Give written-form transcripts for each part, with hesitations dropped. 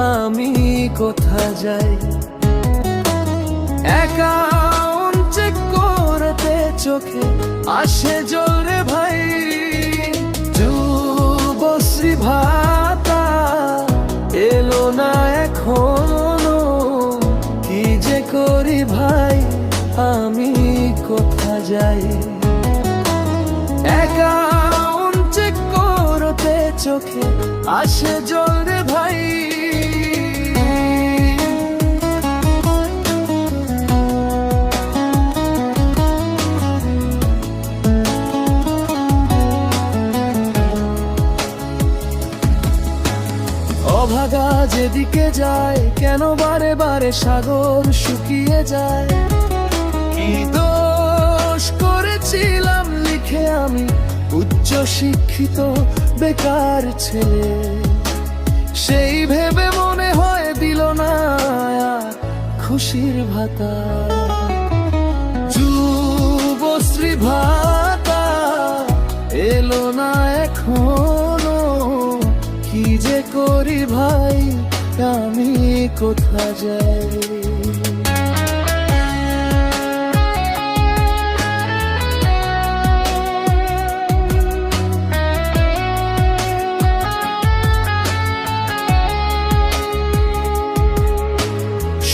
আমি কোথা যাই। অ্যাকাউন্ট চেক করতে চোখে আসে জল রে ভাই, যুবশ্রী ভাতা এলো না এখনো, কি যে করি ভাই আমি কোথা যাই। অ্যাকাউন্ট চেক করতে চোখে আসে জল রে ভাই, অভাগা যেদিকে যায় কেন বারে বারে সাগর শুকিয়ে যায়। কি দোষ করেছিলাম লিখে আমি উচ্চ শিক্ষিত বেকার ছেলে, সেই ভেবে মনে হয় দিল না খুশির ভাতা। যুবশ্রী ভাতা এলো না এখনো, কি যে করি ভাই আমি কোথা যাই।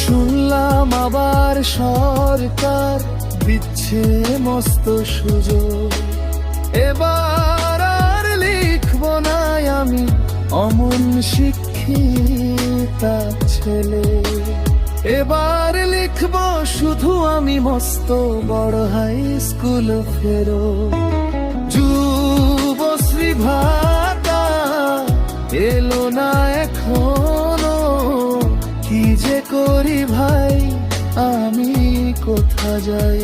শুনলাম আবার সরকার দিচ্ছে মস্ত সুযোগ, এবার আর লিখব না আমি অমন শিক্ষিতা ছেলে, এবার লিখব শুধু আমি মস্ত বড় হাই স্কুল ফেরো। যুবশ্রী ভাতা এলো না এখনো, কি যে করি ভাই আমি কোথা যাই।